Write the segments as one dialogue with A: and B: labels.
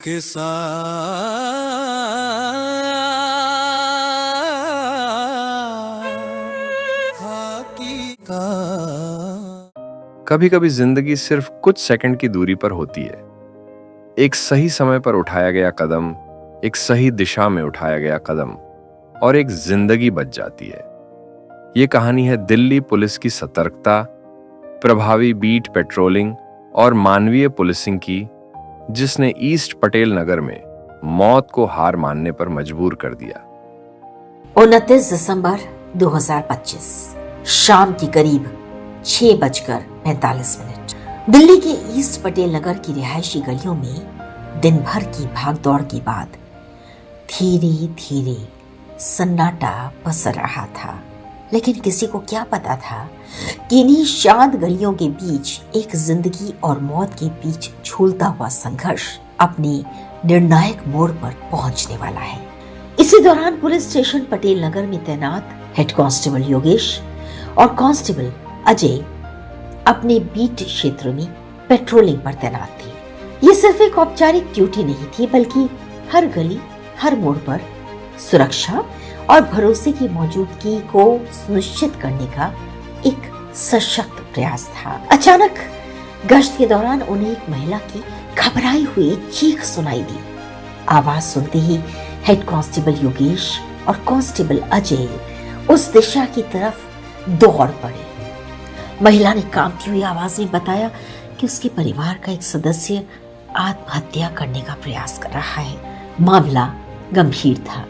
A: के
B: कभी कभी जिंदगी सिर्फ कुछ सेकंड की दूरी पर होती है। एक सही समय पर उठाया गया कदम, एक सही दिशा में उठाया गया कदम और एक जिंदगी बच जाती है। ये कहानी है दिल्ली पुलिस की सतर्कता, प्रभावी बीट पेट्रोलिंग और मानवीय पुलिसिंग की, जिसने ईस्ट पटेल नगर में मौत को हार मानने पर मजबूर कर दिया।
C: 29 दिसंबर 2025 शाम की करीब 6:45 दिल्ली के ईस्ट पटेल नगर की रिहायशी गलियों में दिन भर की भागदौड़ के बाद धीरे धीरे सन्नाटा पसर रहा था। लेकिन किसी को क्या पता था कि इन्हीं शांत गलियों के बीच एक जिंदगी और मौत के बीच झूलता हुआ संघर्ष अपने निर्णायक मोड़ पर पहुंचने वाला है। इसी दौरान पुलिस स्टेशन पटेल नगर में तैनात हेड कांस्टेबल योगेश और कांस्टेबल अजय अपने बीट क्षेत्र में पेट्रोलिंग पर तैनात थे। ये सिर्फ एक औपचारिक ड्यूटी नहीं थी, बल्कि हर गली, हर मोड़ पर सुरक्षा और भरोसे की मौजूदगी को सुनिश्चित करने का एक सशक्त प्रयास था। अचानक गश्त के दौरान उन्हें एक महिला की घबराई हुई चीख सुनाई दी। आवाज सुनते ही हेड कांस्टेबल योगेश और कांस्टेबल अजय उस दिशा की तरफ दौड़ पड़े। महिला ने कांपती हुई आवाज में बताया कि उसके परिवार का एक सदस्य आत्महत्या करने का प्रयास कर रहा है। मामला गंभीर था।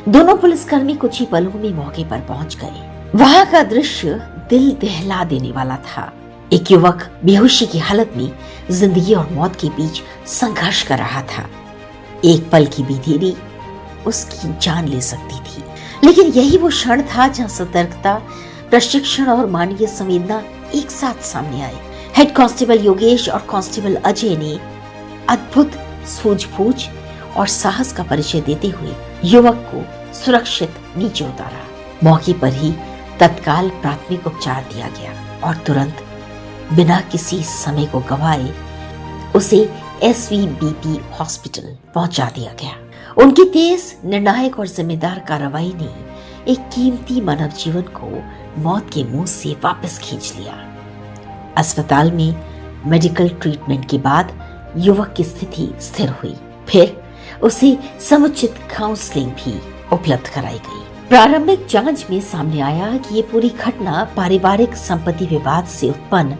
C: दोनों पुलिसकर्मी कुछ ही पलों में मौके पर पहुंच गए। वहां का दृश्य दिल दहला देने वाला था। एक युवक बेहोशी की हालत में जिंदगी और मौत के बीच संघर्ष कर रहा था। एक पल की भी देरी उसकी जान ले सकती थी। लेकिन यही वो क्षण था जहां सतर्कता, प्रशिक्षण और मानवीय संवेदना एक साथ सामने आए। हेड कांस्टेबल योगेश और कांस्टेबल अजय ने अद्भुत सूझबूझ और साहस का परिचय देते हुए युवक को सुरक्षित नीचे उतारा। मौके पर ही तत्काल प्राथमिक उपचार दिया गया और तुरंत बिना किसी समय को गंवाए उसे SVBP हॉस्पिटल पहुंचा दिया गया। उनकी तेज, निर्णायक और जिम्मेदार कार्रवाई ने एक कीमती मानव जीवन को मौत के मुंह से वापस खींच लिया। अस्पताल में मेडिकल ट्रीटमेंट के बाद युवक की स्थिति स्थिर हुई। फिर उसे समुचित काउंसलिंग भी उपलब्ध कराई गई। प्रारंभिक जांच में सामने आया कि ये पूरी घटना पारिवारिक संपत्ति विवाद से उत्पन्न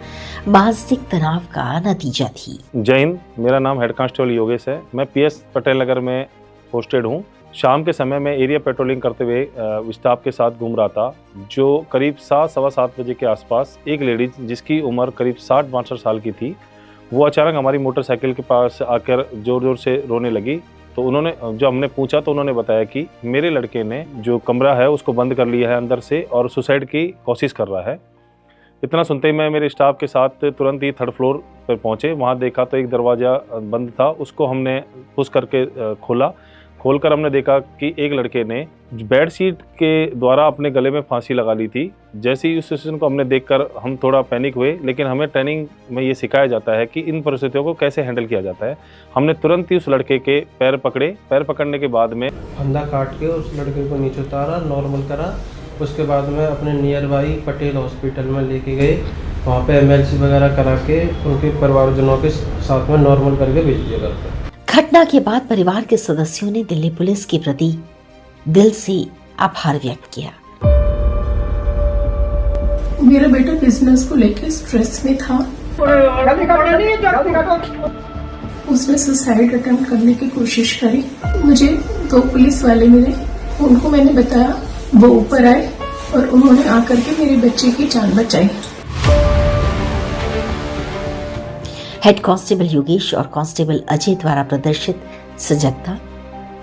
C: मानसिक तनाव का नतीजा थी।
D: जय हिंद, मेरा नाम हेड कांस्टेबल योगेश है। मैं PS पटेल नगर में पोस्टेड हूँ। शाम के समय में एरिया पेट्रोलिंग करते हुए स्टाफ के साथ घूम रहा था। जो करीब 7-7:15 बजे के आसपास एक लेडीज जिसकी उम्र करीब 60-62 साल की थी, वो अचानक हमारी मोटरसाइकिल के पास आकर जोर जोर से रोने लगी। तो उन्होंने, जो हमने पूछा तो उन्होंने बताया कि मेरे लड़के ने जो कमरा है उसको बंद कर लिया है अंदर से और सुसाइड की कोशिश कर रहा है। इतना सुनते ही मैं मेरे स्टाफ के साथ तुरंत ही 3rd फ्लोर पर पहुंचे। वहां देखा तो एक दरवाज़ा बंद था, उसको हमने पुश करके खोलकर हमने देखा कि एक लड़के ने बेड शीट के द्वारा अपने गले में फांसी लगा ली थी। जैसे ही उस सिचुएशन को हमने देखकर हम थोड़ा पैनिक हुए, लेकिन हमें ट्रेनिंग में ये सिखाया जाता है कि इन परिस्थितियों को कैसे हैंडल किया जाता है। हमने तुरंत ही उस लड़के के पैर पकड़े। पैर पकड़ने के बाद में
E: फंदा काट के उस लड़के को नीचे उतारा, नॉर्मल करा। उसके बाद में अपने नियर बाई पटेल हॉस्पिटल में लेके गए। वहाँ पे MLC वगैरह करा के उनके परिवारजनों के साथ में नॉर्मल करके भेज दिया घर पर।
C: घटना के बाद परिवार के सदस्यों ने दिल्ली पुलिस के प्रति दिल से आभार व्यक्त किया।
F: मेरा बेटा बिजनेस को लेकर स्ट्रेस में था। उसने सुसाइड अटेम्प्ट करने की कोशिश करी। मुझे 2 पुलिस वाले मिले, उनको मैंने बताया, वो ऊपर आए और उन्होंने आकर के मेरे बच्चे की जान बचाई।
C: हेड कांस्टेबल योगेश और कांस्टेबल अजय द्वारा प्रदर्शित सजगता,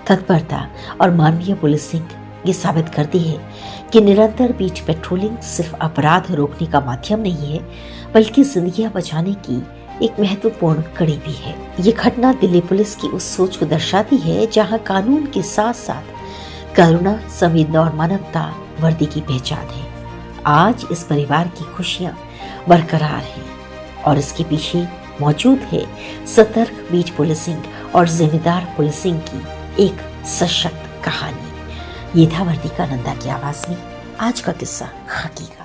C: तत्परता और मानवीय पुलिसिंग ये साबित करती है कि निरंतर बीट पेट्रोलिंग सिर्फ अपराध रोकने का माध्यम नहीं है, बल्कि जिंदगियां बचाने की एक महत्वपूर्ण कड़ी भी है। ये घटना दिल्ली पुलिस की उस सोच को दर्शाती है जहां कानून के साथ साथ करुणा, संवेदना और मानवता वर्दी की पहचान है। आज इस परिवार की खुशियां बरकरार हैं और इसके पीछे मौजूद है सतर्क बीट पुलिसिंग और जिम्मेदार पुलिसिंग की एक सशक्त कहानी। ये था वर्तिका नंदा की आवाज में आज का किस्सा खाकी का।